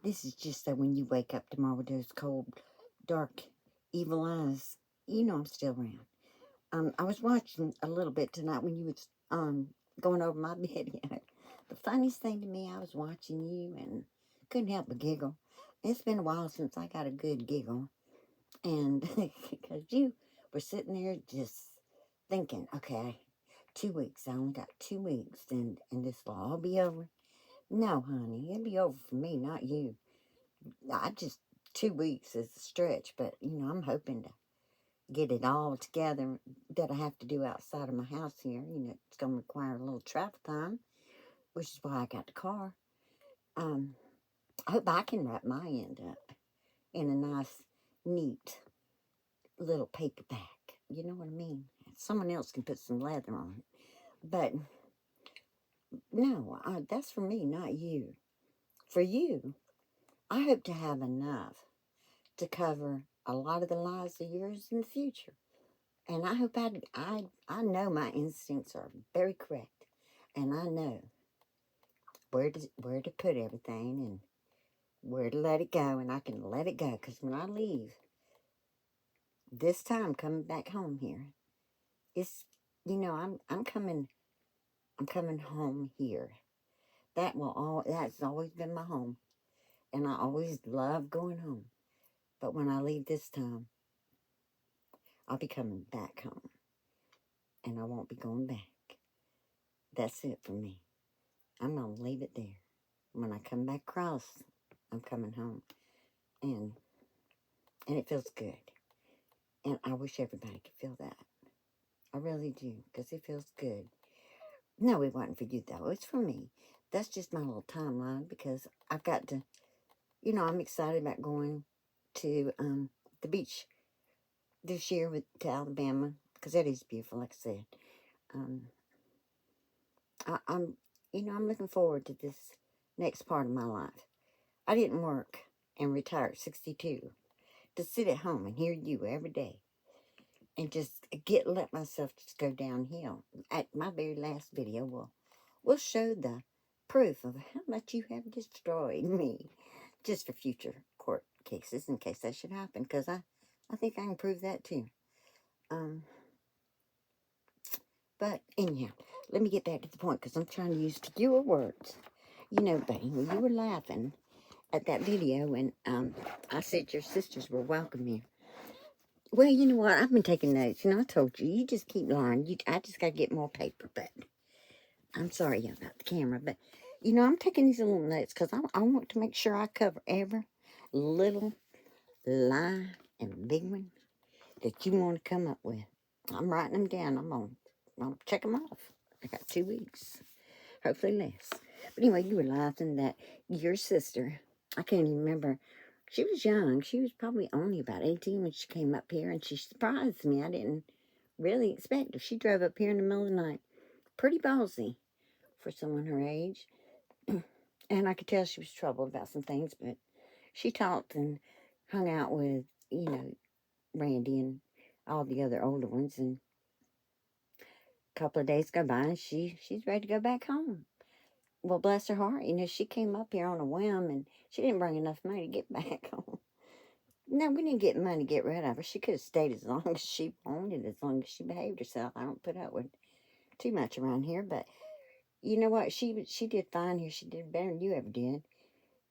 This is just so when you wake up tomorrow with those cold, dark, evil eyes, you know I'm still around. I was watching a little bit tonight when you was going over my video. The funniest thing to me, I was watching you and couldn't help but giggle. It's been a while since I got a good giggle, and because you were sitting there just thinking, okay, 2 weeks. I only got 2 weeks, and this will all be over. No, honey, it'll be over for me, not you. I just 2 weeks is a stretch, but I'm hoping to get it all together that I have to do outside of my house here. It's going to require a little travel time, which is why I got the car. Um, I hope I can wrap my end up in a nice, neat little paperback. You know what I mean? Someone else can put some leather on it. But no, that's for me, not you. For you, I hope to have enough to cover a lot of the lives of yours in the future. And I hope I know my instincts are very correct. And I know where to put everything and where to let it go. And I can let it go. Because when I leave, this time coming back home here, it's, I'm coming home here. That's always been my home. And I always love going home. But when I leave this time, I'll be coming back home. And I won't be going back. That's it for me. I'm going to leave it there. When I come back across, I'm coming home. And it feels good. And I wish everybody could feel that. I really do, because it feels good. No, it wasn't for you, though. It's for me. That's just my little timeline, because I've got to, I'm excited about going to the beach this year to Alabama, because that is beautiful, like I said. Um, I'm looking forward to this next part of my life. I didn't work and retire at 62 to sit at home and hear you every day and just let myself just go downhill. At my very last video, we'll show the proof of how much you have destroyed me, just for future court cases in case that should happen, because I think I can prove that too. Um, but anyhow, let me get back to the point, because I'm trying to use fewer words. Buddy, when you were laughing at that video when I said your sisters were welcome here. Well, you know what? I've been taking notes. I told you, you just keep lying. I just got to get more paper, but I'm sorry about the camera. But, I'm taking these little notes because I want to make sure I cover every little lie and big one that you want to come up with. I'm writing them down. I'm check them off. I got 2 weeks, hopefully less. But anyway, you were laughing that your sister, I can't even remember. She was young. She was probably only about 18 when she came up here, and she surprised me. I didn't really expect her. She drove up here in the middle of the night. Pretty ballsy for someone her age. And I could tell she was troubled about some things, but she talked and hung out with, Randy and all the other older ones. And a couple of days go by, and she's ready to go back home. Well, bless her heart, she came up here on a whim, and she didn't bring enough money to get back home. No, we didn't get money to get rid of her. She could have stayed as long as she wanted, as long as she behaved herself. I don't put up with too much around here, but you know what? She did fine here. She did better than you ever did.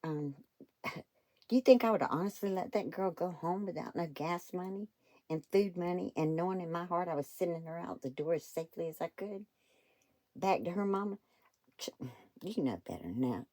Um, do you think I would have honestly let that girl go home without no gas money and food money, and knowing in my heart I was sending her out the door as safely as I could, back to her mama? You know better than that.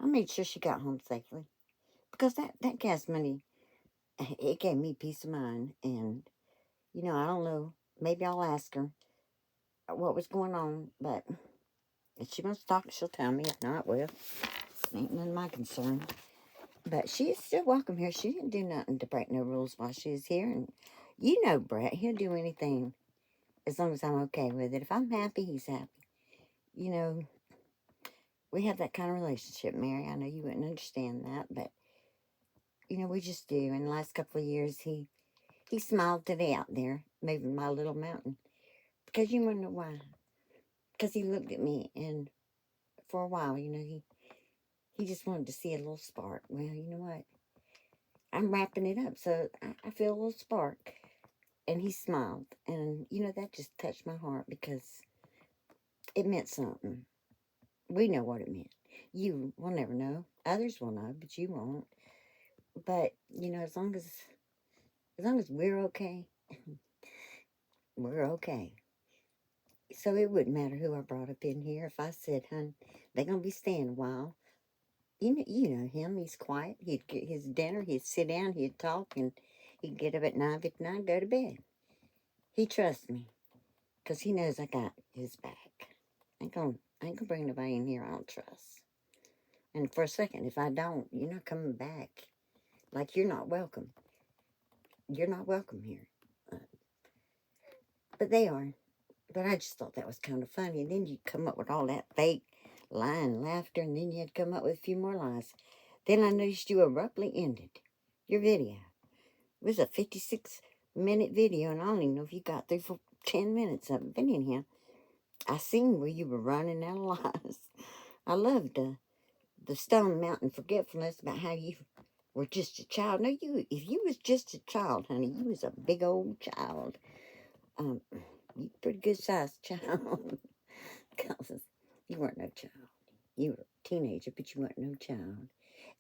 I made sure she got home safely, because that gas money, it gave me peace of mind. And I don't know, maybe I'll ask her what was going on, but if she wants to talk, she'll tell me. If not, well, ain't none of my concern. But she is still welcome here. She didn't do nothing to break no rules while she was here. And Brett, he'll do anything as long as I'm okay with it. If I'm happy, he's happy. You know, we have that kind of relationship, Mary. I know you wouldn't understand that, but, we just do. In the last couple of years, he smiled today out there, moving my little mountain. Because you want to know why? Because he looked at me, and for a while, He just wanted to see a little spark. Well, you know what? I'm wrapping it up, so I feel a little spark. And he smiled. And, you know, that just touched my heart because it meant something. We know what it meant. You will never know. Others will know, but you won't. But, you know, as long as we're okay, we're okay. So it wouldn't matter who I brought up in here. If I said, "Hun, they're gonna be staying a while," you know him. He's quiet. He'd get his dinner. He'd sit down. He'd talk, and he'd get up at 9:59, go to bed. He trusts me, 'cause he knows I got his back. I ain't gonna bring nobody in here I don't trust. And for a second, if I don't, you're not coming back. Like, you're not welcome. You're not welcome here. Uh, but they are. But I just thought that was kind of funny. And then you come up with all that fake lying laughter, and then you had to come up with a few more lies. Then I noticed you abruptly ended your video. It was a 56-minute video, and I don't even know if you got through for 10 minutes of it. But anyhow, I seen where you were running out of lies. I loved the Stone Mountain forgetfulness about how you were just a child. No, if you was just a child, honey, you was a big old child. You pretty good sized child. 'Cause you weren't no child. You were a teenager, but you weren't no child.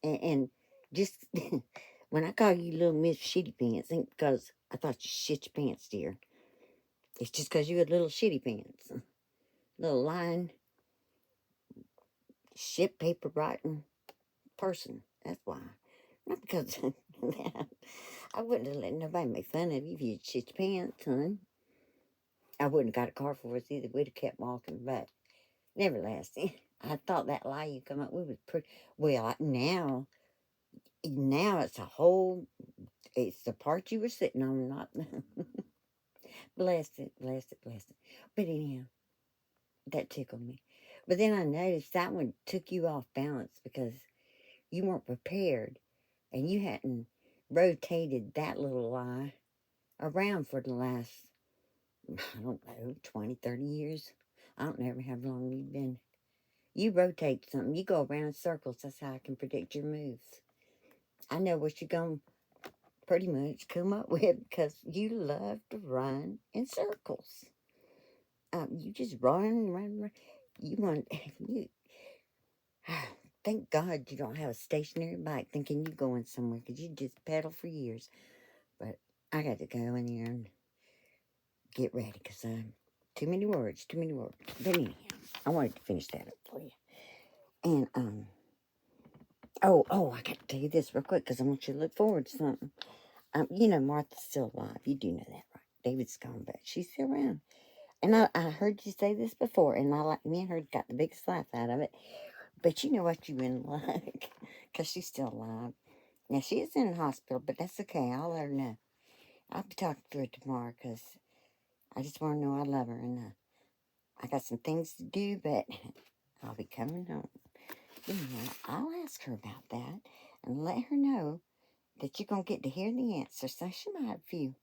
And just when I call you little Miss Shitty Pants, ain't because I thought you shit your pants, dear. It's just because you had little shitty pants. Little lying, shit paper writing person. That's why. Not because of that. I wouldn't have let nobody make fun of you if you'd shit your pants, son. I wouldn't have got a car for us either. We'd have kept walking, but nevertheless, I thought that lie you come up with was pretty well. Now it's a whole. It's the part you were sitting on, not blessed it, blessed it, blessed it. But anyhow, that tickled me. But then I noticed that one took you off balance because you weren't prepared, and you hadn't rotated that little lie around for the last, I don't know, 20, 30 years. I don't know how long you've been. You rotate something. You go around in circles. That's how I can predict your moves. I know what you're going to pretty much come up with because you love to run in circles. You just run. You want, you, thank God you don't have a stationary bike thinking you're going somewhere because you just pedal for years. But I got to go in there and get ready because too many words. But anyhow, I wanted to finish that up for you. And, oh, I got to tell you this real quick because I want you to look forward to something. You know, Martha's still alive. You do know that, right? David's gone, but she's still around. And I heard you say this before, and me and her got the biggest laugh out of it. But you know what you in like, because she's still alive. Now, she is in the hospital, but that's okay. I'll let her know. I'll be talking to her tomorrow, because I just want to know I love her. And I got some things to do, but I'll be coming home. Anyway, I'll ask her about that and let her know that you're going to get to hear the answer. So she might have a few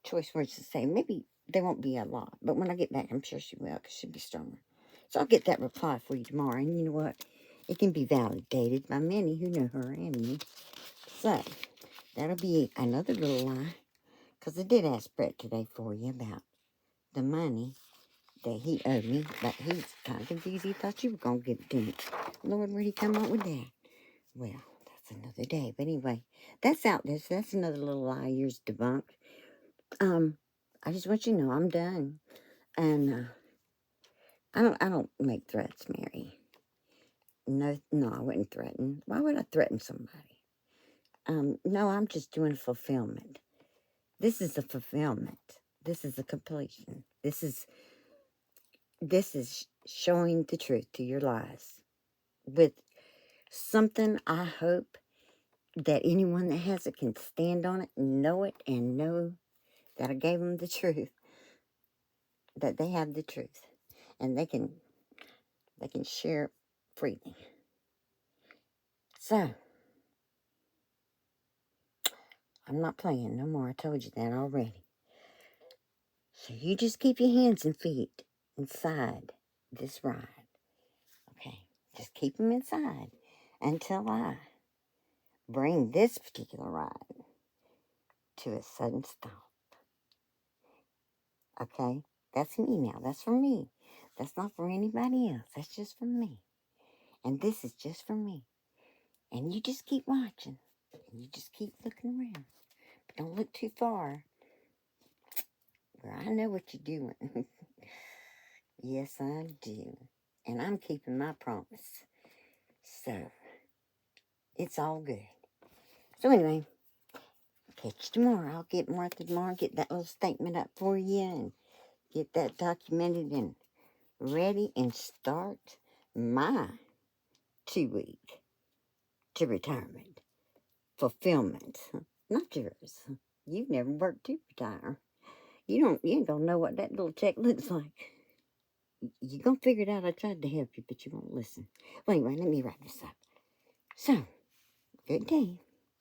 choice words to say. Maybe there won't be a lot, but when I get back, I'm sure she will, because she'll be stronger. So I'll get that reply for you tomorrow, and you know what? It can be validated by many who know her and me. So that'll be another little lie, because I did ask Brett today for you about the money that he owed me, but he's kind of confused. He thought you were going to give it to me. Lord, where'd he come up with that? Well, that's another day. But anyway, that's out there. So that's another little lie yours debunked. I just want you to know I'm done. And I don't make threats, Mary. No, I wouldn't threaten. Why would I threaten somebody? No, I'm just doing fulfillment. This is a fulfillment. This is a completion. This is showing the truth to your lies with something I hope that anyone that has it can stand on it, know it, and know that I gave them the truth. That they have the truth, and they can share it freely. So I'm not playing no more. I told you that already. So you just keep your hands and feet inside this ride. Okay, just keep them inside. until I bring this particular ride to a sudden stop. Okay? That's me now. That's for me. That's not for anybody else. That's just for me. And this is just for me. And you just keep watching. And you just keep looking around. But don't look too far, where I know what you're doing. Yes, I do. And I'm keeping my promise. So, it's all good. So anyway, catch you tomorrow. I'll get Martha tomorrow, get that little statement up for you, and get that documented and ready, and start my 2 week to retirement fulfillment. Not yours. You've never worked to retire. You ain't gonna know what that little check looks like. You're gonna figure it out. I tried to help you, but you won't listen. Well, anyway, let me wrap this up. So, good day.